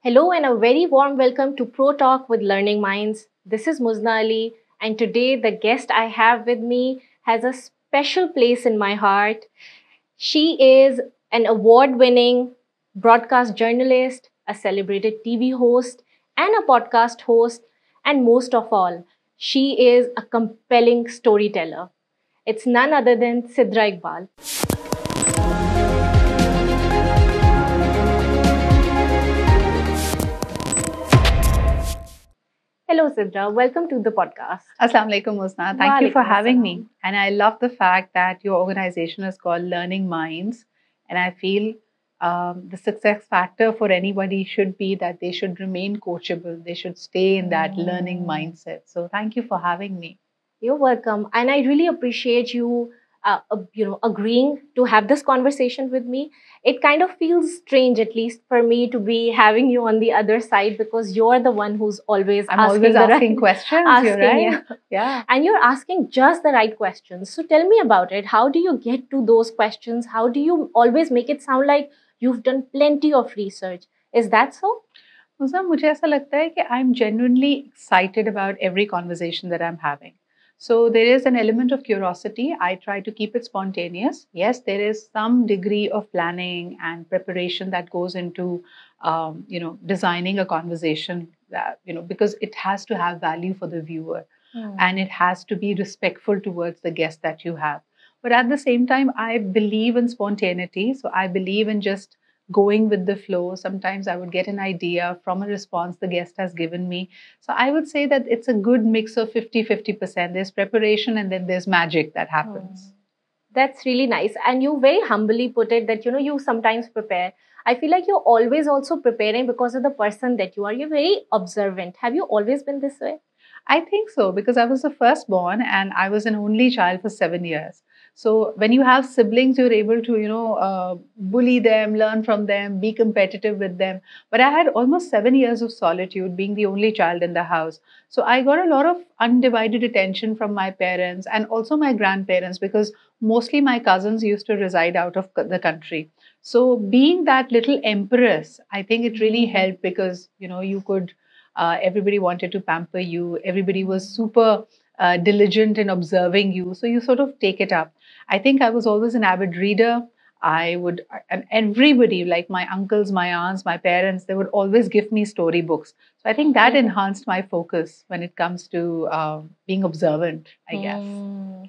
Hello and a very warm welcome to Pro Talk with Learning Minds. This is Muzna Ali, and today the guest I have with me has a special place in my heart. She is an award winning broadcast journalist, a celebrated TV host, and a podcast host, and most of all, she is a compelling storyteller. It's none other than Sidra Iqbal. Hello, Sidra. Welcome to the podcast. Assalamu alaikum, Musna. Thank you for Walaikum having me. assalam. And I love the fact that your organization is called Learning Minds. And I feel the success factor for anybody should be that they should remain coachable. They should stay in that learning mindset. So thank you for having me. You're welcome, and I really appreciate you, agreeing to have this conversation with me. It kind of feels strange, at least for me, to be having you on the other side because you're the one who's always I'm asking always the asking right, questions. You're asking, right. Yeah. and you're asking just the right questions. So tell me about it. How do you get to those questions? How do you always make it sound like you've done plenty of research? Is that so? Musna, मुझे ऐसा लगता है कि I'm genuinely excited about every conversation that I'm having. So there is an element of curiosity. I try to keep it spontaneous. Yes, there is some degree of planning and preparation that goes into, designing a conversation. Because it has to have value for the viewer, and it has to be respectful towards the guest that you have. But at the same time, I believe in spontaneity. So I believe in just going with the flow. Sometimes I would get an idea from a response the guest has given me. So I would say that it's a good mix of 50-50%. There's preparation and then there's magic that happens. That's really nice. And you very humbly put it that, you sometimes prepare. I feel like you're always also preparing because of the person that you are. You're very observant. Have you always been this way? I think so because I was the firstborn and I was an only child for 7 years. So when you have siblings, you're able to, bully them, learn from them, be competitive with them. But I had almost 7 years of solitude being the only child in the house. So I got a lot of undivided attention from my parents and also my grandparents because mostly my cousins used to reside out of the country. So being that little empress, I think it really helped because, you could everybody wanted to pamper you. Everybody was super diligent in observing you. So you sort of take it up. I think I was always an avid reader. And everybody, like my uncles, my aunts, my parents, they would always give me storybooks. So I think that enhanced my focus when it comes to being observant, I guess.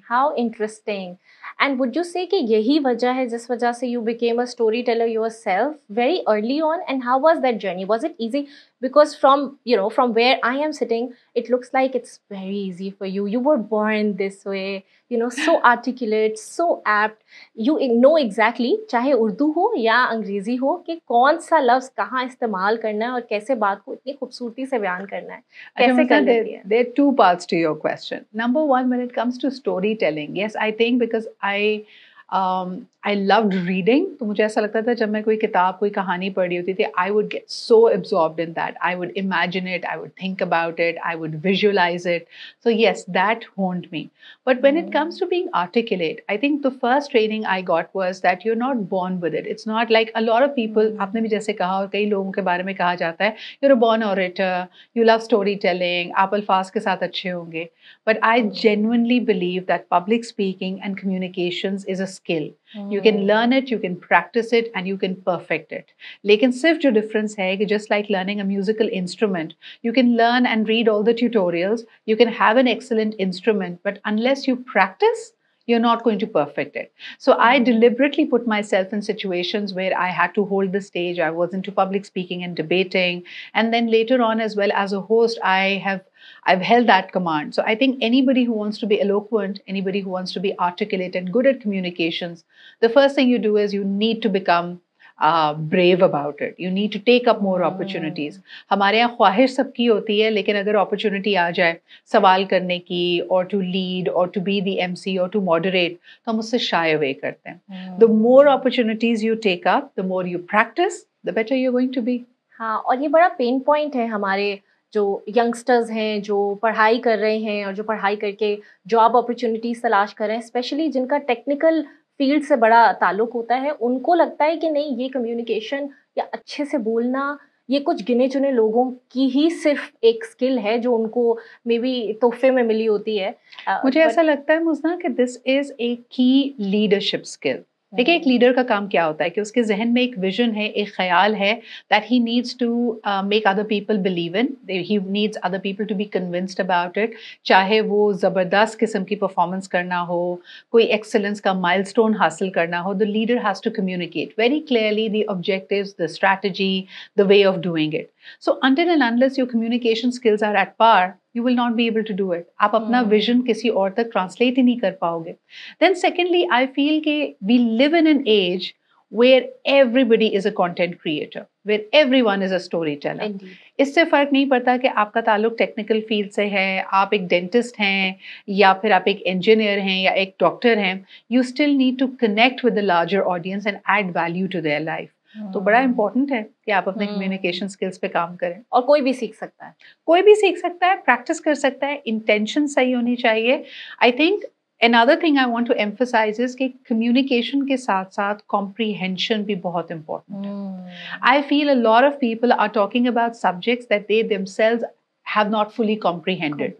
How interesting. And would you say कि यही वजह है जिस वजह से you became a storyteller yourself very early on? And how was that journey? Was it easy? Because from where I am sitting, it looks like it's very easy for you. You were born this way, so articulate, so apt. You know exactly, चाहे उर्दू हो या अंग्रेजी हो, कि कौन सा लफ्ज कहाँ इस्तेमाल करना है और कैसे बात को इतनी खूबसूरती से बयान करना है. कैसे कर लेती है? There are two parts to your question. Number one, when it comes to storytelling, yes, I think because I loved reading. तो मुझे ऐसा लगता था जब मैं कोई किताब, कोई कहानी पढ़ रही होती थी, I would get so absorbed in that. I would imagine it, I would think about it, I would visualize it. So yes, that honed me. But when it comes to being articulate, I think the first training I got was that you're not born with it. It's not like a lot of people, आपने भी जैसे कहा और कई लोगों के बारे में कहा जाता है, you're a born orator, you love storytelling, आप अल्फाज के साथ अच्छे होंगे. But I genuinely believe that public speaking and communications is a skill. You can learn it, you can practice it, and you can perfect it. लेकिन सिर्फ जो difference है कि just like learning a musical instrument, you can learn and read all the tutorials, you can have an excellent instrument, but unless you practice, you're not going to perfect it. So I deliberately put myself in situations where I had to hold the stage. I was into public speaking and debating. And then later on as well as a host, I've held that command. So I think anybody who wants to be eloquent, anybody who wants to be articulate and good at communications, the first thing you do is you need to become brave about it. You need to take up more opportunities. हमारे यहाँ ख्वाहिश सबकी होती है, लेकिन अगर opportunity आ जाए सवाल करने की, or to lead, or to be the MC, or to moderate, तो हम उससे shy away करते हैं. The more opportunities you take up, the more you practice, the better you're going to be. हाँ, और ये बड़ा पेन पॉइंट है हमारे जो यंगस्टर्स हैं, जो पढ़ाई कर रहे हैं और जो पढ़ाई करके जॉब अपॉर्चुनिटीज तलाश कर रहे हैं, स्पेशली जिनका टेक्निकल फील्ड से बड़ा ताल्लुक होता है, उनको लगता है कि नहीं, ये कम्युनिकेशन या अच्छे से बोलना ये कुछ गिने चुने लोगों की ही सिर्फ एक स्किल है जो उनको मे बी तोहफे में मिली होती है. मुझे ऐसा लगता है मुझना कि दिस इज ए की लीडरशिप स्किल. देखिए एक लीडर का काम क्या होता है कि उसके जहन में एक विजन है, एक ख्याल है that he needs to make other people believe in, he needs other people to be convinced about it. चाहे वो ज़बरदस्त किस्म की परफॉर्मेंस करना हो, कोई एक्सेलेंस का माइलस्टोन हासिल करना हो, the leader has to communicate very clearly the objectives, the strategy, the way of doing it. So until and unless your communication skills are at par, you will not be able to do it. आप अपना vision किसी और तक translate ही नहीं कर पाओगे. Then secondly, I feel कि we live in an age where everybody is a content creator, where everyone is a storyteller. Indeed. इससे फर्क नहीं पड़ता कि आपका ताल्लुक टेक्निकल फील्ड से है, आप एक डेंटिस्ट हैं या फिर आप एक इंजीनियर हैं या एक डॉक्टर हैं. You still need to connect with the larger audience and add value to their life. तो बड़ा इम्पोर्टेंट है कि आप अपने कम्युनिकेशन स्किल्स पे काम करें. और कोई भी सीख सकता है, कोई भी सीख सकता है, प्रैक्टिस कर सकता है, इंटेंशन सही होनी चाहिए. I think another thing I want to emphasize is कि communication के साथ साथ comprehension भी बहुत important है. I feel a lot of people are talking about subjects that they themselves have not fully comprehended.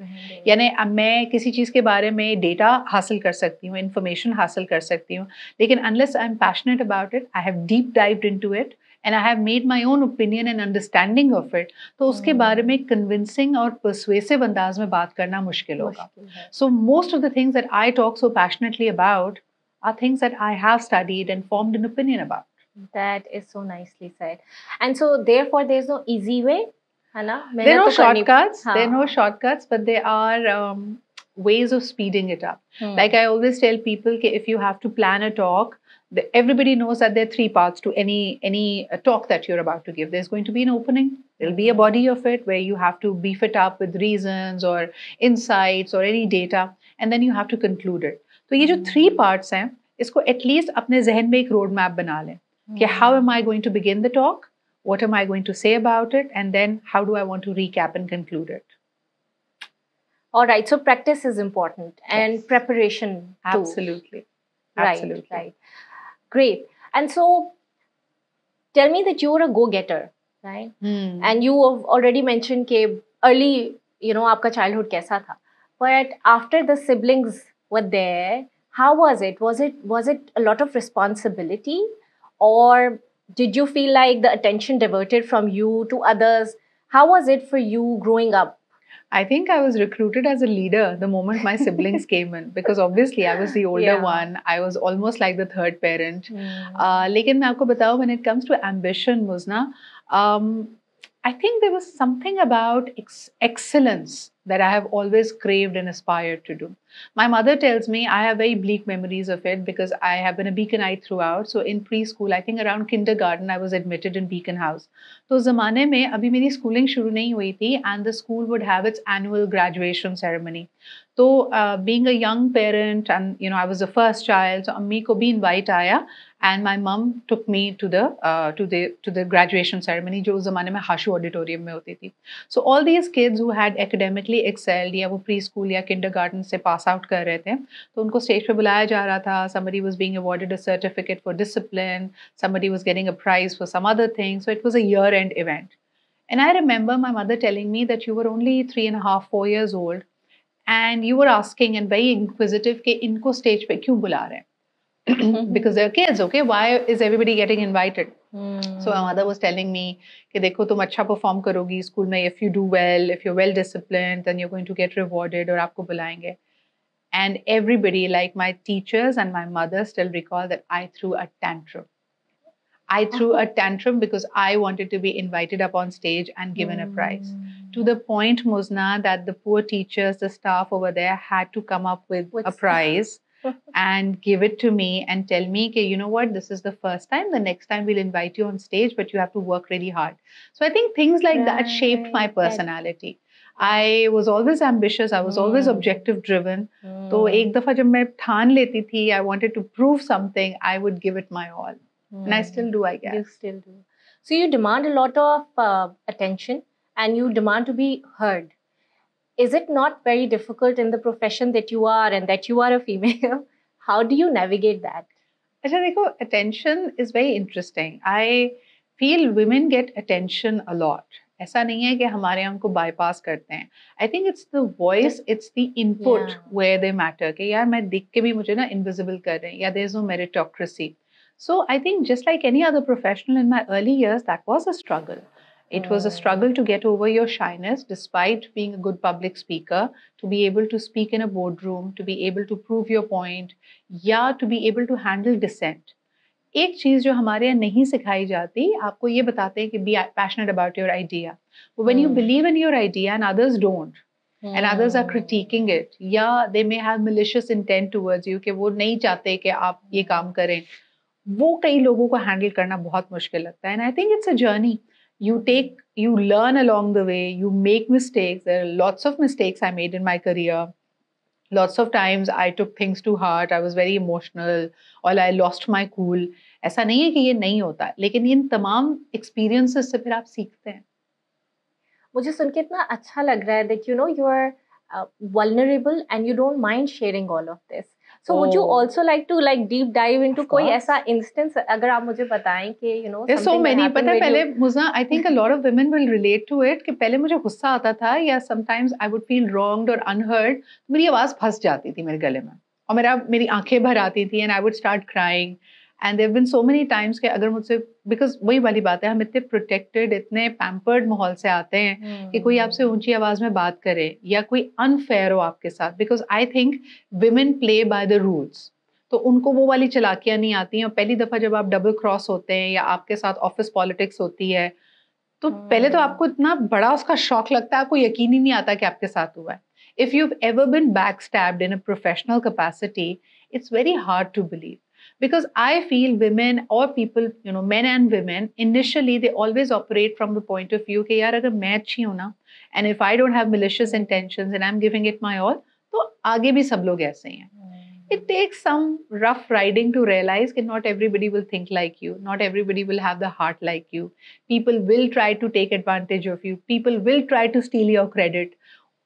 यानी मैं किसी चीज़ के बारे में डेटा हासिल कर सकती हूँ, information हासिल कर सकती हूँ, लेकिन unless I'm passionate about it, I have deep dived into it and I have made my own opinion and understanding of it, तो उसके बारे में convincing और persuasive अंदाज में बात करना मुश्किल होगा. So most of the things that I talk so passionately about are things that I have studied and formed an opinion about. That is so nicely said. And so therefore there is no easy way, है ना? There are no shortcuts. There are no shortcuts, but there are ways of speeding it up. Like I always tell people, कि if you have to plan a talk, everybody knows that there are 3 parts to any talk that you're about to give. There's going to be an opening. There'll be a body of it where you have to beef it up with reasons or insights or any data, and then you have to conclude it. तो ये जो 3 parts हैं, इसको at least अपने जहन में एक road map बना लें कि how am I going to begin the talk? What am I going to say about it? And then how do I want to recap and conclude it? All right. So practice is important and preparation too. Absolutely. Right. Absolutely. Right. Great. And so tell me that you were a go-getter, right? And you have already mentioned कि early, आपका childhood कैसा था. But after the siblings were there, how was it? Was it a lot of responsibility, or did you feel like the attention diverted from you to others? How was it for you growing up? I think I was recruited as a leader the moment my siblings came in, because obviously I was the older one. I was almost like the third parent. लेकिन मैं आपको बताऊँ, when it comes to ambition, Muzna, I think there was something about excellence that I have always craved and aspired to do. My mother tells me, I have very bleak memories of it because I have been a Beaconite throughout. So in preschool, I think around kindergarten, I was admitted in Beacon House. तो उस ज़माने में अभी मेरी schooling शुरू नहीं हुई थी, and the school would have its annual graduation ceremony. तो being a young parent and I was the first child, so अम्मी को भी invite आया, and my mom took me to the graduation ceremony जो उस ज़माने में हाशू auditorium में होती थी. So all these kids who had academically excelled या वो preschool या kindergarten से pass out कर रहे थे, तो उनको stage पे बुलाया जा रहा था. Somebody was being awarded a certificate for discipline, somebody was getting a prize for some other thing. So it was a year-end event. And I remember my mother telling me that you were only 3.5, 4 years old, and you were asking and very inquisitive कि इनको stage पे क्यों बुला रहे हैं? Because they're kids, okay? Why is everybody getting invited? So my mother was telling me कि देखो तुम अच्छा perform करोगी स्कूल में, if you do well, if you're well disciplined, then you're going to get rewarded और आपको बुलाएंगे. And everybody, like my teachers and my mother, still recall that I threw a tantrum. I threw a tantrum because I wanted to be invited up on stage and given a prize. To the point, Muzna, that the poor teachers, the staff over there had to come up with a prize and give it to me and tell me, okay, you know what, this is the first time, the next time we'll invite you on stage, but you have to work really hard. So I think things like that shaped my personality. I was always ambitious, I was always objective driven. So एक दफा जब मैं ठान लेती थी, I wanted to prove something, I would give it my all. And I still do, I guess. You still do. So you demand a lot of attention and you demand to be heard. Is it not very difficult in the profession that you are and that you are a female? How do you navigate that? अच्छा देखो, attention is very interesting. I feel women get attention a lot. ऐसा नहीं है कि हमारे यहाँ उनको bypass करते हैं. I think it's the voice, it's the input where they matter. कि यार मैं दिख के भी मुझे ना invisible कर रहे हैं, या there's no meritocracy. So I think just like any other professional in my early years, that was a struggle. It was a struggle to get over your shyness despite being a good public speaker, to be able to speak in a boardroom, to be able to prove your point, या to be able to handle dissent. एक चीज जो हमारे यहाँ नहीं सिखाई जाती, आपको ये बताते हैं कि be passionate about your idea. But when you believe in your idea and others don't, and others are critiquing it, yeah, they may have malicious intent towards you कि वो नहीं चाहते कि आप ये काम करें, वो कई लोगों को हैंडल करना बहुत मुश्किल लगता है. And I think it's a journey. You learn along the way, you make mistakes. There are lots of mistakes I made in my career. Lots of times I took things to heart. I was very emotional, or I lost my cool. ऐसा नहीं है कि ये नहीं होता, लेकिन इन तमाम experiences से फिर आप सीखते हैं. मुझे सुन के इतना अच्छा लग रहा है that you are vulnerable and you don't mind sharing all of this. So would you also like to deep dive into कोई ऐसा instance अगर आप मुझे बताएं कि There's so many. पता है पहले मुझे I think a lot of women will relate to it कि पहले मुझे गुस्सा आता था, या sometimes I would feel wronged or unheard. मेरी आवाज फंस जाती थी मेरे गले में, और मेरी आंखें भर आती थी, and I would start crying. And there have been so many times कि अगर मुझसे, because वही वाली बात है, हम इतने protected, इतने pampered माहौल से आते हैं कि कोई आपसे ऊंची आवाज में बात करे या कोई unfair हो आपके साथ, because I think women play by the rules. तो उनको वो वाली चालाकियां नहीं आती हैं, और पहली दफा जब आप डबल क्रॉस होते हैं या आपके साथ ऑफिस पॉलिटिक्स होती है, तो पहले तो आपको इतना बड़ा उसका शॉक लगता है, आपको यकीन ही नहीं आता कि आपके साथ हुआ है. If you've ever been backstabbed in a professional capacity, it's very hard to believe. Because I feel women or people, men and women, initially they always operate from the point of view कि यार अगर मैं अच्छी हूँ ना, and if I don't have malicious intentions and I'm giving it my all, तो आगे भी सब लोग ऐसे ही हैं. It takes some rough riding to realize that not everybody will think like you, not everybody will have the heart like you. People will try to take advantage of you. People will try to steal your credit.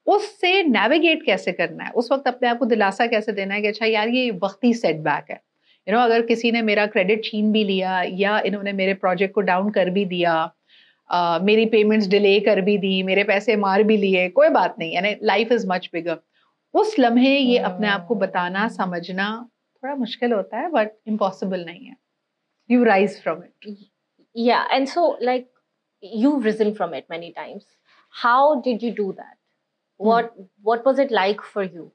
उससे navigate कैसे करना है, उस वक्त अपने आप को दिलासा कैसे देना है कि अच्छा यार ये वक्ती सेटबैक है. अगर किसी ने मेरा क्रेडिट छीन भी लिया, या इन्होंने मेरे प्रोजेक्ट को डाउन कर भी दिया, मेरी पेमेंट्स डिले कर भी दी, मेरे पैसे मार भी लिए, कोई बात नहीं, यानी लाइफ इज मच बिगर. उस लम्हे ये अपने आप को बताना समझना थोड़ा मुश्किल होता है, बट इम्पॉसिबल नहीं है. You rise from it. Yeah, and so you've risen from it many times. How did you do that? What was it like for you?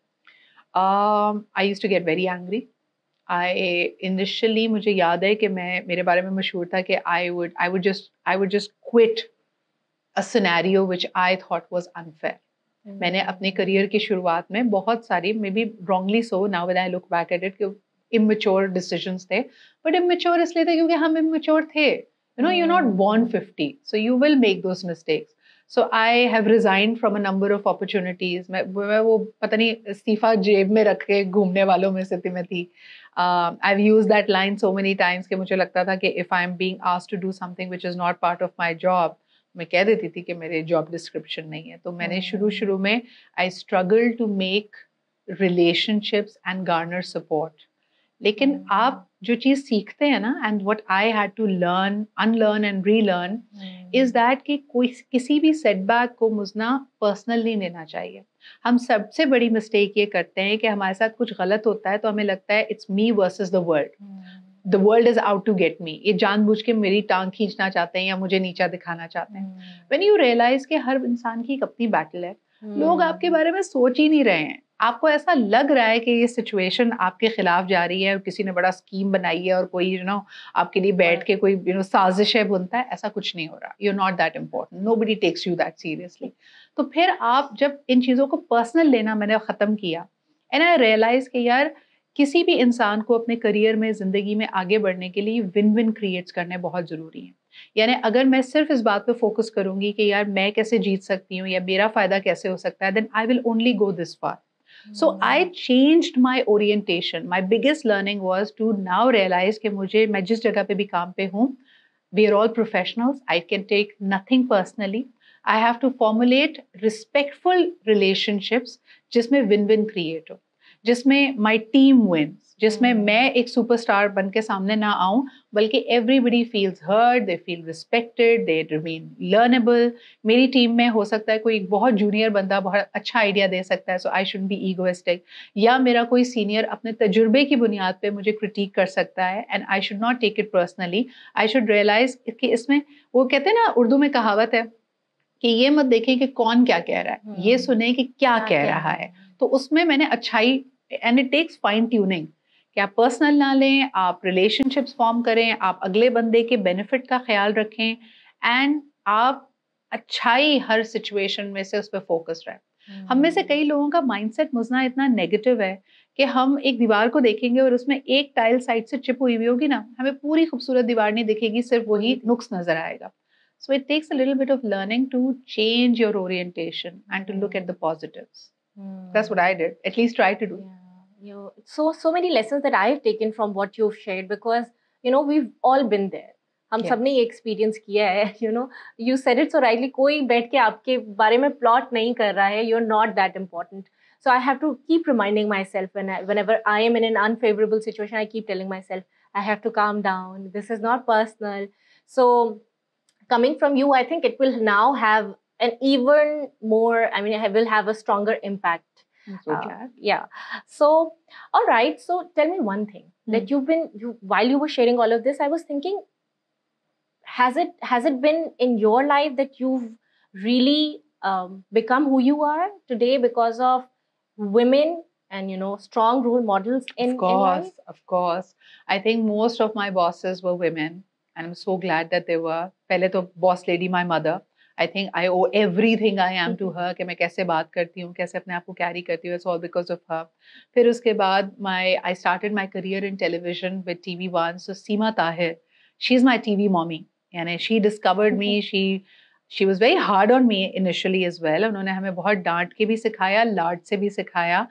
I used to get very angry. Initially मुझे याद है कि मेरे बारे में मशहूर था कि I would just quit a scenario which I thought was unfair. मैंने अपने करियर की शुरुआत में बहुत सारी, maybe wrongly so now when I look back at it, कि immature decisions थे, but immature इसलिए थे क्योंकि हम immature थे. You're not born 50, so you will make those mistakes. So I have resigned from a number of opportunities. मैं वो पता नहीं इस्तीफा जेब में रख के घूमने वालों में से मैं थी. I've used that line so many times कि मुझे लगता था कि if I'm being asked to do something which is not part of my job, मैं कह देती थी कि मेरे job description नहीं है. तो मैंने शुरू में I struggled to make relationships and garner support. लेकिन आप जो चीज सीखते हैं ना, and what I had to learn, unlearn and relearn is that कि किसी भी setback को मुझना personal नहीं लेना चाहिए. हम सबसे बड़ी mistake ये करते हैं कि हमारे साथ कुछ गलत होता है तो हमें लगता है it's me versus the world. The world is out to get me. ये जानबूझ के मेरी टांग खींचना चाहते हैं या मुझे नीचा दिखाना चाहते हैं. When you realize कि हर इंसान की एक अपनी battle है, लोग आपके बारे में सोच ही नहीं रहे हैं. आपको ऐसा लग रहा है कि ये सिचुएशन आपके खिलाफ जा रही है और किसी ने बड़ा स्कीम बनाई है और कोई आपके लिए बैठ के कोई साजिशें बुनता है. ऐसा कुछ नहीं हो रहा. You're not that important. Nobody takes you that seriously. तो फिर आप जब इन चीज़ों को पर्सनल लेना मैंने ख़त्म किया, एंड आई रियलाइज कि यार किसी भी इंसान को अपने करियर में, ज़िंदगी में आगे बढ़ने के लिए विन विन क्रिएट्स करने बहुत ज़रूरी हैं. यानी अगर मैं सिर्फ इस बात पे फोकस करूंगी कि यार मैं कैसे जीत सकती हूँ या मेरा फ़ायदा कैसे हो सकता है, then I will only go this far. So I changed my orientation. My biggest learning was to now realize कि मैं जिस जगह पे भी काम पे हूँ, we are all professionals. I can take nothing personally. I have to formulate respectful relationships जिसमें win-win create हो. जिसमें माई टीम विन्स, जिसमें Hmm. मैं एक सुपरस्टार बन के सामने ना आऊं, बल्कि everybody feels heard, they feel respected, they remain learnable. मेरी टीम में हो सकता है कोई एक बहुत जूनियर बंदा बहुत अच्छा आइडिया दे सकता है, सो आई शुड बी ईगोइस्टिक, या मेरा कोई सीनियर अपने तजुर्बे की बुनियाद पे मुझे क्रिटिक कर सकता है, and I should not take it personally. I should realise कि इसमें, वो कहते हैं ना, उर्दू में कहावत है कि ये मत देखें कि कौन क्या कह रहा है, ये सुने कि क्या कह रहा है. तो उसमें मैंने अच्छाई, and it takes fine tuning, कि आप पर्सनल ना लें, आप रिलेशनशिप्स फॉर्म करें, आप अगले बंदे के बेनिफिट का ख्याल रखें, एंड आप अच्छाई हर सिचुएशन में से उस पर फोकस रहें. हम में से कई लोगों का माइंडसेट मुझना इतना नेगेटिव है कि हम एक दीवार को देखेंगे और उसमें एक टाइल साइड से चिप हुई होगी ना, हमें पूरी खूबसूरत दीवार नहीं दिखेगी, सिर्फ वही नुक्स नजर आएगा. So it takes a little bit of learning to change your orientation and to look at the positives. That's what I did. At least try to do. Yeah, so many lessons that I've taken from what you've shared, because we've all been there. हम Yes. सबने ये experience किया है. You said it so rightly. कोई बैठ के आपके बारे में प्लॉट नहीं कर रहा है. You're not that important. So I have to keep reminding myself whenever I am in an unfavorable situation, I keep telling myself I have to calm down. This is not personal. So coming from you, I think it will now have an even more, I mean, it will have a stronger impact. I'm so glad. Yeah. So, all right. So tell me one thing that while you were sharing all of this, I was thinking, has it been in your life that you've really become who you are today because of women and strong role models in life? Of course. I think most of my bosses were women, and I'm so glad that they were. पहले तो boss lady, my mother. I think I owe everything I am to her. कि मैं कैसे बात करती हूँ, कैसे अपने आप को carry करती हूँ. It's all because of her. फिर उसके बाद I started my career in television with TV1. So Seema Tahir, she's my TV mommy. यानी she discovered me. She was very hard on me initially as well. उन्होंने हमें बहुत डांट के भी सिखाया, लाड से भी सिखाया.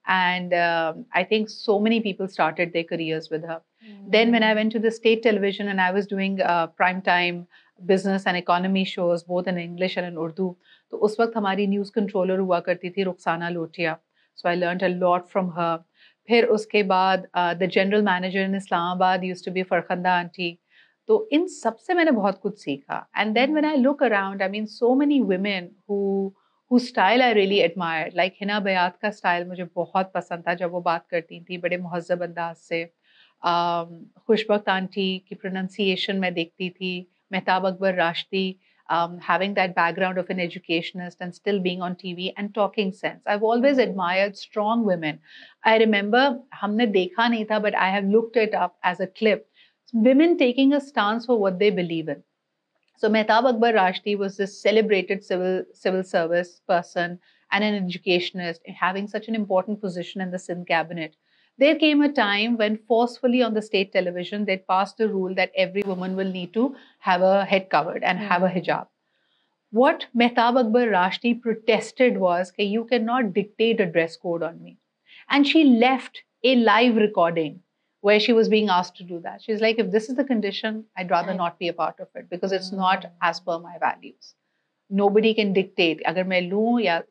And I think so many people started their careers with her. Then when I went to the state television and I was doing prime time business and economy shows, both in English and in Urdu, तो उस वक्त हमारी news controller हुआ करती थी रुखसाना लोटिया. So I learned a lot from her. फिर उसके बाद the general manager in Islamabad used to be Farkhanda auntie. तो इन सब से मैंने बहुत कुछ सीखा. And then when I look around, I mean, so many women whose style I really admired, like Hina Bayat का style मुझे बहुत पसंद था जब वो बात करती थी बड़े मुहज़्ज़ब अंदाज से. खुशबख्त आंटी की pronunciation मैं देखती थी. Mehtab Akbar राश्ती, having that background of an educationist and still being on TV and talking sense. I've always admired strong women. I remember हमने देखा नहीं था, but I have looked it up as a clip. Women taking a stance for what they believe in. So Mehtab Akbar Rashti was this celebrated civil service person and an educationist, having such an important position in the Sindh cabinet. There came a time when forcefully on the state television, they passed a rule that every woman will need to have a head covered and have a hijab. What Mehtab Akbar Rashti protested was that you cannot dictate a dress code on me. And she left a live recording where she was being asked to do that. She's like, if this is the condition, I'd rather not be a part of it because it's not as per my values. Nobody can dictate. अगर मैं लूँ या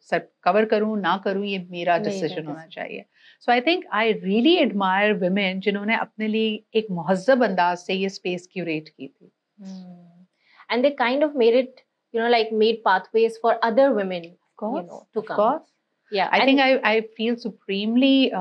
cover करूँ ना करूँ, ये मेरा decision होना चाहिए. So I think I really admire women जिन्होंने अपने लिए एक मुहज़्ज़ब अंदाज से ये space curate की थी. And they kind of made it, like made pathways for other women, to come. Of course. Yeah. I think I feel supremely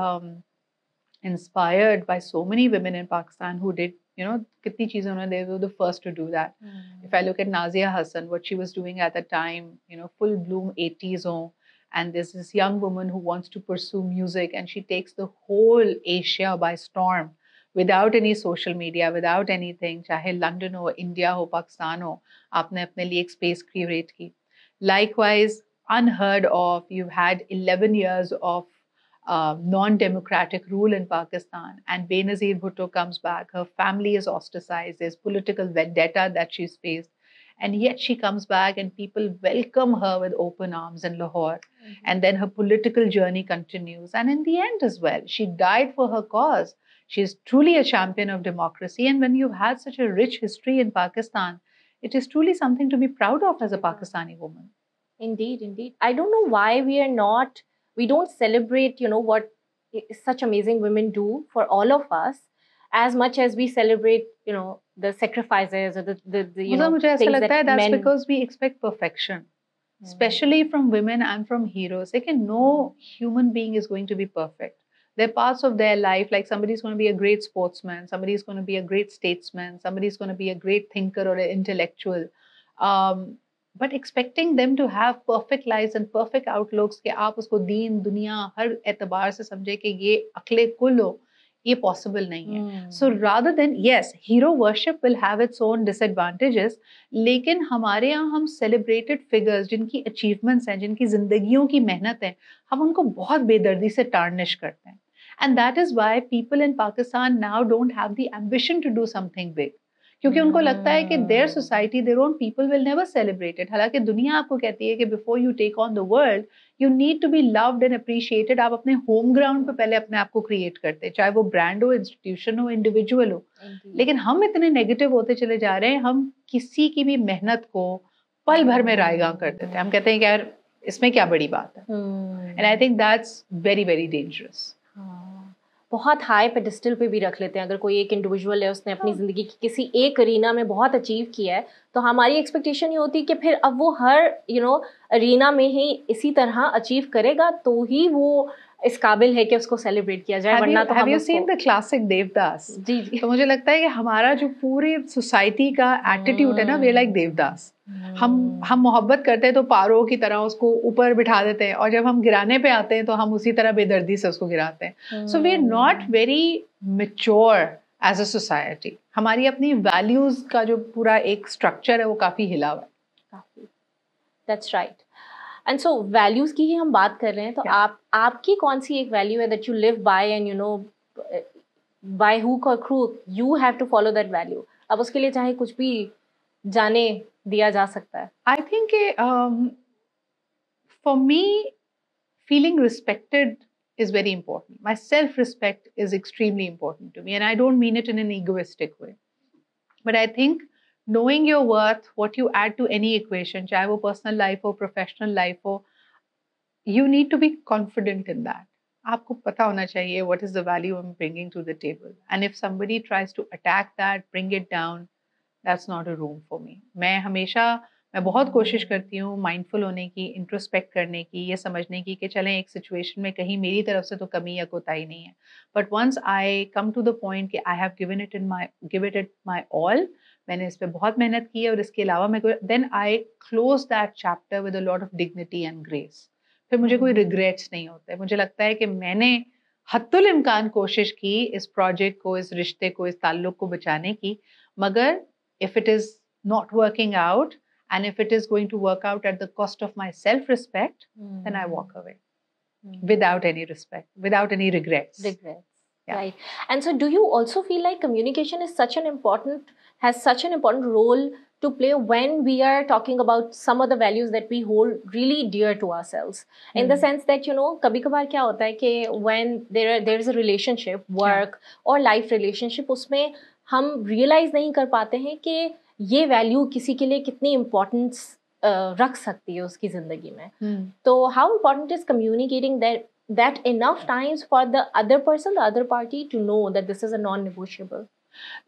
inspired by so many women in Pakistan who did, kitni cheezein unhone, they were the first to do that. If I look at Nazia Hassan, what she was doing at the time, full bloom 80s on, and there's this young woman who wants to pursue music and she takes the whole Asia by storm without any social media, without anything, चाहे London हो, India हो, Pakistan हो, आपने अपने लिए एक space create की. Likewise, unheard of, you've had 11 years of non-democratic rule in Pakistan, and Benazir Bhutto comes back. Her family is ostracized. There's political vendetta that she's faced, and yet she comes back, and people welcome her with open arms in Lahore. And then her political journey continues, and in the end as well, she died for her cause. She's truly a champion of democracy, and when you've had such a rich history in Pakistan, it is truly something to be proud of as a Pakistani woman. Indeed, indeed. I don't know why we don't celebrate, what such amazing women do for all of us, as much as we celebrate, the sacrifices or the मुझे ऐसा things लगता है that that's men. because we expect perfection, especially from women and from heroes. Like, no human being is going to be perfect. There are parts of their life, like somebody is going to be a great sportsman, somebody is going to be a great statesman, somebody is going to be a great thinker or an intellectual. Um, but expecting them to have perfect lives and perfect outlooks, कि आप उसको दीन दुनिया हर एतबार से समझे कि ये अक्ले कुल हो, ये possible नहीं है. So rather than, yes, hero worship will have its own disadvantages, लेकिन हमारे यहाँ हम celebrated figures जिनकी achievements हैं, जिनकी जिंदगियों की मेहनत है, हम उनको बहुत बेदर्दी से tarnish करते हैं. And that is why people in Pakistan now don't have the ambition to do something big. क्योंकि उनको लगता है कि their society, their own people will never celebrate it. हालांकि दुनिया आपको कहती है कि before you take on the world, you need to be loved and appreciated. आप अपने home ground पे पहले अपने आप को create करते हैं, चाहे वो brand हो, institution हो, individual हो. लेकिन हम इतने negative होते चले जा रहे हैं, हम किसी की भी मेहनत को पल भर में रायगां कर देते हैं. हम कहते हैं कि यार इसमें क्या बड़ी बात है. And I think that's very, very dangerous. बहुत हाई पेडिस्टल पे भी रख लेते हैं. अगर कोई एक इंडिविजुअल है, उसने अपनी जिंदगी की किसी एक अरीना में बहुत अचीव किया है, तो हमारी एक्सपेक्टेशन ये होती है कि फिर अब वो हर अरीना में ही इसी तरह अचीव करेगा तो ही वो इस काबिल है कि उसको सेलिब्रेट किया जाए. वरना तो have you seen the classic Devdas? जी जी. तो मुझे लगता है कि हमारा जो पूरी सोसाइटी का एटीट्यूड है ना, वे लाइक देवदास. हम मोहब्बत करते हैं तो पारो की तरह उसको ऊपर बिठा देते हैं, और जब हम गिराने पे आते हैं तो हम उसी तरह बेदर्दी से उसको गिराते हैं. So we are not very mature as a society. हमारी अपनी वैल्यूज का जो पूरा एक स्ट्रक्चर है वो काफी हिला हुआ है. That's right. And so values की ही हम बात कर रहे हैं, तो आपकी कौन सी एक वैल्यू है that you live by and by hook और crook you have to follow that value? अब उसके लिए चाहे कुछ भी जाने दिया जा सकता है. I think for me feeling respected is very important. My self-respect is extremely important to me, and I don't mean it in an egoistic way. But I think knowing your worth, what you add to any equation, चाहे वो personal life हो, professional life हो, you need to be confident in that. आपको पता होना चाहिए what is the value I'm bringing to the table. And if somebody tries to attack that, bring it down, that's not a room for me. मैं बहुत कोशिश करती हूँ mindful होने की, इंट्रोस्पेक्ट करने की, ये समझने की कि चलें एक सिचुएशन में कहीं मेरी तरफ से तो कमी या कोताही नहीं है. But once I come to the point कि I have give it my all, मैंने इस पर बहुत मेहनत की है और इसके अलावा मैं then I close that chapter with a lot of dignity and grace. फिर मुझे कोई रिग्रेट्स नहीं होते. मुझे लगता है कि मैंने हत्तुल इम्कान कोशिश की इस प्रोजेक्ट को, इस रिश्ते को, इस ताल्लुक को बचाने की, मगर if it is not working out and if it is going to work out at the cost of my self-respect, then I walk away without any respect, without any regrets. Yeah. Right. And so do you also feel like communication is has such an important role to play when we are talking about some of the values that we hold really dear to ourselves? In the sense that, kabhi kabar kya hota hai कि when there is a relationship, work or life relationship, उसमें हम realize नहीं कर पाते हैं कि ये value किसी के लिए कितनी इम्पोर्टेंस रख सकती है उसकी जिंदगी में. तो how important is communicating that enough times for the other person, the other party to know that this is a non negotiable.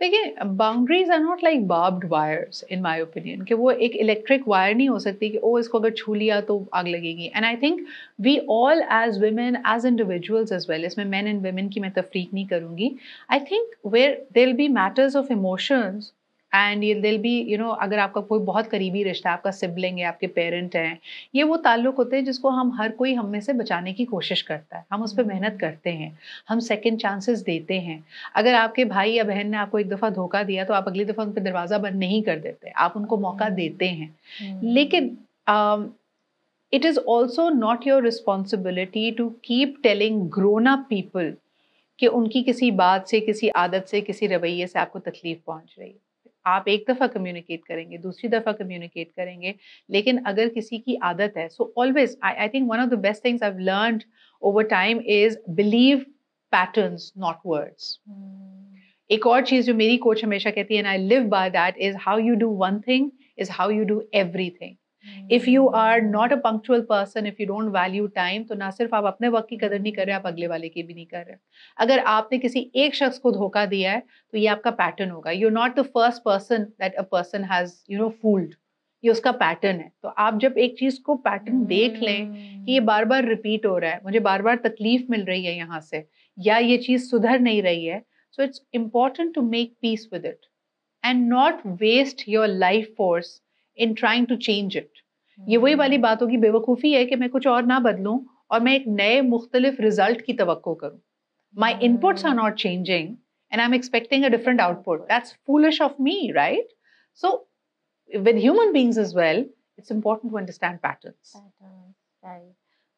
देखिए, boundaries are not like barbed wires in my opinion, कि वो एक electric wire नहीं हो सकती कि ओ इसको अगर छू लिया तो आग लगेगी. And I think we all as women, as individuals as well, इसमें मेन एंड वुमेन की मैं तफरीक नहीं करूंगी. I think where there will be matters of emotions and दिल बी अगर आपका कोई बहुत करीबी रिश्ता है, आपका सिबलिंग है, आपके पेरेंट हैं, ये वो ताल्लुक होते हैं जिसको हम हर कोई हम में से बचाने की कोशिश करता है. हम उस पर मेहनत करते हैं, हम सेकंड चांसेस देते हैं. अगर आपके भाई या बहन ने आपको एक दफ़ा धोखा दिया तो आप अगली दफ़ा उन पर दरवाज़ा बंद नहीं कर देते, आप उनको मौका देते हैं. लेकिन it is also not your responsibility to keep telling grown up people कि उनकी किसी बात से, किसी आदत से, किसी रवैये से आपको तकलीफ पहुंच रही है. आप एक दफ़ा कम्युनिकेट करेंगे, दूसरी दफ़ा कम्युनिकेट करेंगे, लेकिन अगर किसी की आदत है, so always I think one of the best things I have learned over time is believe patterns not words. एक और चीज़ जो मेरी कोच हमेशा कहती है, and I live by that, is how you do one thing is how you do everything. If you are not a punctual person, if you don't value time, तो ना सिर्फ आप अपने वक्त की कदर नहीं कर रहे, आप अगले वाले की भी नहीं कर रहे. अगर आपने किसी एक शख्स को धोखा दिया है, तो ये आपका पैटर्न होगा. You're not the first person that a person has, fooled. ये उसका पैटर्न है. तो आप जब एक चीज को पैटर्न देख लें कि ये बार बार रिपीट हो रहा है, मुझे बार बार तकलीफ मिल रही है यहाँ से, या ये चीज सुधर नहीं रही है, so it's important to make peace with it and not waste your life force in trying to change it. ये वही वाली बात होगी, बेवकूफ़ी है कि मैं कुछ और ना बदलूं और मैं एक नए मुख्तलिफ रिजल्ट की तवक्को करूं. My inputs are not changing and I'm expecting a different output. That's foolish of me, right? So with human beings as well, it's important to understand patterns. Right.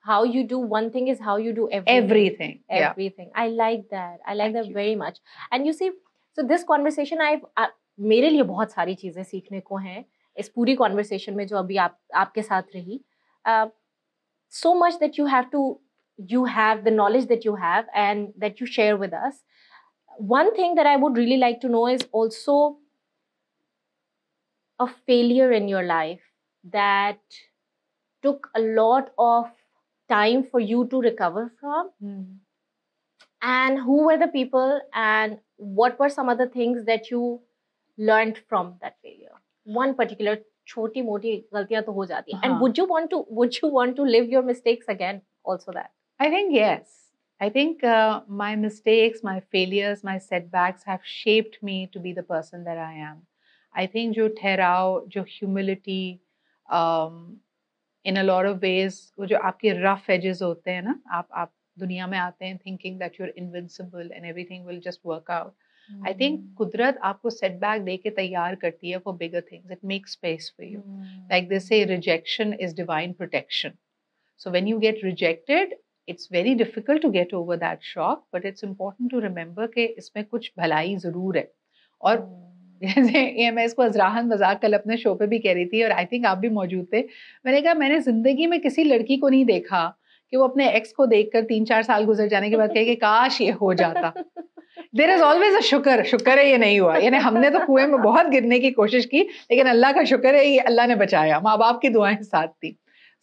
How you do one thing is how you do Everything. Everything. I like that. I like that very much. And you see, so this conversation, मेरे लिए बहुत सारी चीजें सीखने को हैं इस पूरी कॉन्वर्सेशन में जो अभी आपके साथ रही. So much that you have the knowledge that you have and that you share with us. One thing that I would really like to know is also a failure in your life that took a lot of time for you to recover from. And who were the people and what were some other things that you learned from that failure? One particular छोटी मोटी गलतियां तो हो जाती हैं. And would you want to live your mistakes again also that? I think yes. I think my mistakes, my failures, my setbacks have shaped me to be the person that I am. I think जो ठहराव, जो humility, in a lot of ways, वो जो आपके rough edges होते हैं ना, आप दुनिया में आते हैं thinking that you're invincible and everything will just work out. I think कुदरत आपको setback दे के तैयार करती है for bigger things. It makes space for you. Like they say, rejection is divine protection. So when you get rejected, it's very difficult to get over that shock, but it's important to remember कि इसमें कुछ भलाई जरूर है. और जैसे मैं इसको अजराहन मजाक कल अपने शो पे भी कह रही थी और आई थिंक आप भी मौजूद थे. मैंने कहा मैंने जिंदगी में किसी लड़की को नहीं देखा कि वो अपने एक्स को देखकर 3-4 साल गुजर जाने के बाद कहे कि काश ये हो जाता. देयर इज ऑलवेज अ शुक्र है ये नहीं हुआ. यानी हमने तो कुएं में बहुत गिरने की कोशिश की, लेकिन अल्लाह का शुक्र है ये अल्लाह ने बचाया. माँ बाप की दुआएं साथ थी.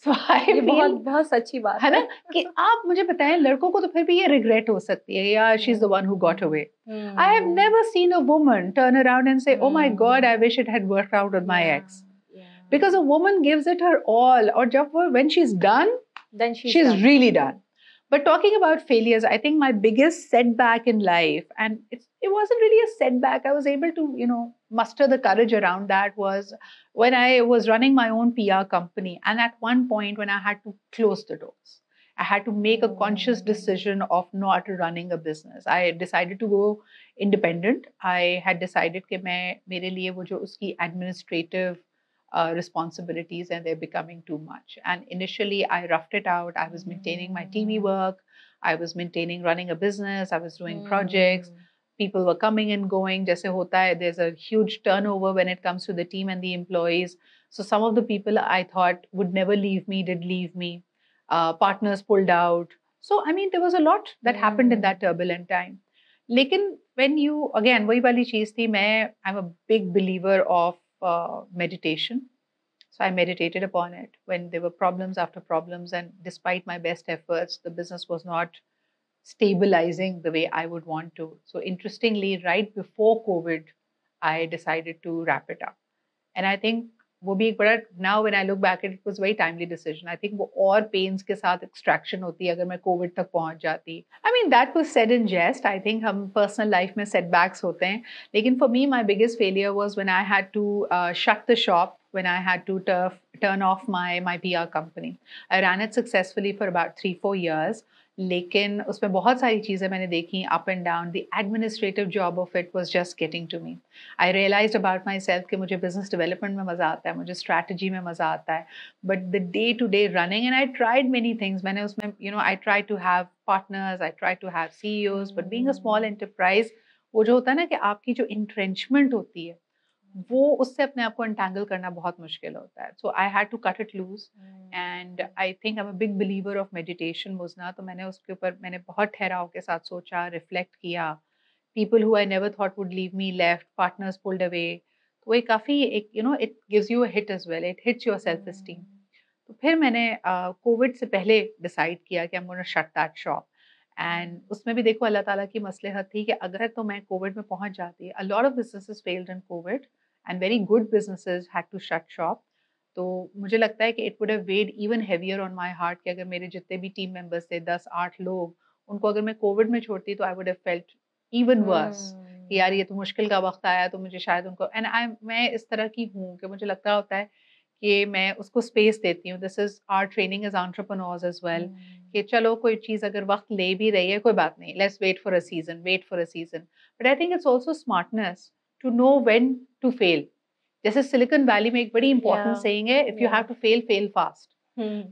So ये बहुत सच्ची बात है ना कि आप मुझे बताएं, लड़कों को तो फिर भी ये रिग्रेट हो सकती है, या she is the one who got away. I have never seen a woman turn around and say oh my god I wish it had worked out with my ex, because a woman gives it her all, और जब वो when she is done then she is really done. But talking about failures, I think my biggest setback in life, and it wasn't really a setback, I was able to muster the courage around that, was when I was running my own PR company, and at one point when I had to close the doors, I had to make a conscious decision of not running a business. I decided to go independent. I had decided कि मैं मेरे लिए वो जो उसकी administrative responsibilities, and they're becoming too much. And initially I roughed it out. I was maintaining my TV work, I was maintaining running a business, I was doing projects, people were coming and going. Jaise hota hai, there's a huge turnover when it comes to the team and the employees. So some of the people I thought would never leave me did leave me. Partners pulled out. So I mean there was a lot that happened in that turbulent time. लेकिन when you again वही वाली चीज थी, I'm a big believer of meditation. So I meditated upon it when there were problems after problems, and despite my best efforts, the business was not stabilizing the way I would want to. So interestingly, right before COVID, I decided to wrap it up. And I think वो भी एक बड़ा, now when I look back, it was a very timely decision. I think वो और pains के साथ extraction होती अगर मैं COVID तक पहुंच जाती. I mean that was said in jest. I think हम personal life में setbacks होते हैं, लेकिन for me my biggest failure was when I had to shut the shop, when I had to turn off my PR company. I ran it successfully for about 3-4 years. लेकिन उसमें बहुत सारी चीज़ें मैंने देखी up and down. The administrative job of it was just getting to me. I realized about myself कि मुझे business development में मज़ा आता है, मुझे strategy में मज़ा आता है, but the day-to-day running, and I tried many things. मैंने उसमें I tried to have partners, I tried to have CEOs, but being a small enterprise, वो जो होता है ना कि आपकी जो entrenchment होती है, वो उससे अपने आप को entangle करना बहुत मुश्किल होता है. So I had to cut it loose, and I think I'm a big believer of meditation, मुजना. तो मैंने उसके ऊपर बहुत ठहराव के साथ सोचा, reflect किया. People who I never thought would leave me left, partners pulled away. वो एक काफ़ी एक it gives you a hit as well, it hits your self esteem. तो फिर मैंने कोविड से पहले डिसाइड किया कि I am gonna shut that shop. And उसमें भी देखो अल्लाह ताला की मसलहत थी कि अगर तो मैं कोविड में पहुंच जाती, a lot of businesses failed in Covid and very good businesses had to shut shop. तो मुझे लगता है कि it would have weighed even heavier on my heart कि अगर मेरे जितने भी टीम मेंबर्स थे 10-8 लोग, उनको अगर मैं कोविड में छोड़ती तो I would have felt even worse कि यार ये तो मुश्किल का वक्त आया, तो मुझे शायद उनको एंड आई मैं इस तरह की हूँ कि मुझे लगता होता है कि मैं उसको स्पेस देती हूँ। This is our training as entrepreneurs as well कि चलो कोई चीज़ अगर वक्त ले भी रही है कोई बात नहीं, let's wait for a season, wait for a season. But I think it's also smartness to know when to fail. जैसे सिलिकॉन वैली में एक बड़ी इंपॉर्टेंट सेइंग है, if you have to fail, fail fast.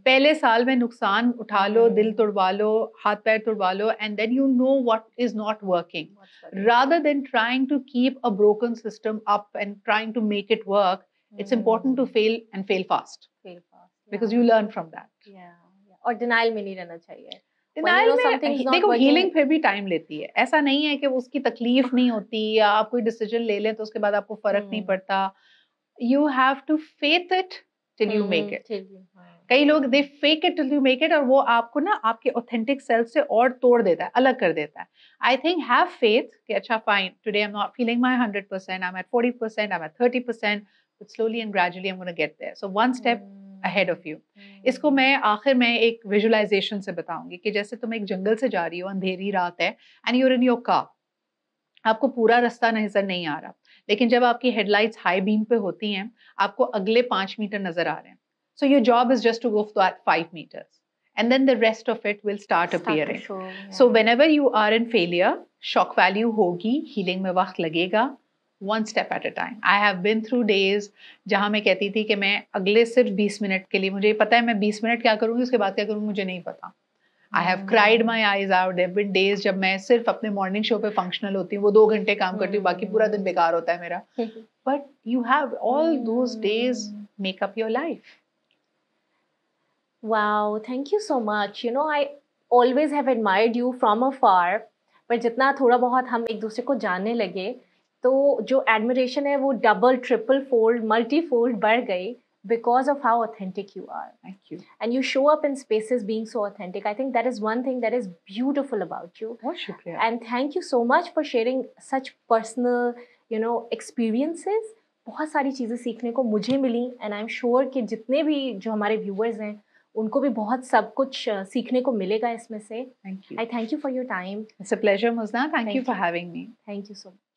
पहले साल में नुकसान उठा लो, दिल तोड़वा लो, हाथ पैर तोड़वा लो, and then you know what is not working, rather than trying to keep a broken system up and trying to make it work. It's important to fail and fail fast because you learn from that. और denial में नहीं रहना चाहिए। Denial में देखो healing फिर भी time लेती है, ऐसा नहीं है कि उसकी तकलीफ नहीं होती या आप कोई डिसीजन ले लें तो उसके बाद आपको फर्क नहीं पड़ता। You have to faith it till you make it. कई लोग they fake it till you make it और वो आपको ना आपके authentic self से और तोड़ देता है, अलग कर देता है। I think have faith कि अच्छा fine, today I'm not feeling my 100%, I'm at 40%, I'm at 30%, but slowly and gradually I'm going to get there. So one step ahead of you. इसको मैं आखिर में एक visualization से बताऊंगी कि जैसे तुम एक जंगल से जा रही हो, अंधेरी रात है and you're in your car. आपको पूरा रास्ता नजर नहीं आ रहा, लेकिन जब आपकी हेडलाइट्स हाई बीम पे होती हैं, आपको अगले 5 मीटर नजर आ रहे हैं। So your job is just to go for 5 metres and then the rest of it will start appearing. So whenever you are in failure, shock value होगी, healing में वक्त लगेगा, one step at a time. I have been through days जहाँ मैं कहती थी कि मैं अगले सिर्फ 20 मिनट के लिए, मुझे पता है मैं 20 मिनट क्या करूँगी, उसके बाद क्या करूँगी मुझे नहीं पता। I have cried my eyes out. There have been days जब मैं सिर्फ अपने मॉर्निंग शो पे फंक्शनल होती हूँ, वो 2 घंटे काम करती हूँ, बाकी पूरा दिन बेकार होता है मेरा। But you have all those days make up your life. Wow, thank you so much. You know, I always have admired you from afar. पर जितना थोड़ा बहुत हम एक दूसरे को जानने लगे, तो जो admiration है वो double, triple fold, multi fold बढ़ गई because of how authentic you are. Thank you. And you show up in spaces being so authentic. I think that is one thing that is beautiful about you. बहुत शुक्रिया. And thank you so much for sharing such personal, you know, experiences. बहुत सारी चीज़ें सीखने को मुझे मिली, and I'm sure कि जितने भी जो हमारे viewers हैं उनको भी बहुत सब कुछ सीखने को मिलेगा इसमें से. Thank you. I thank you for your time. It's a pleasure, Muzna. Thank you for having me. Thank you so much.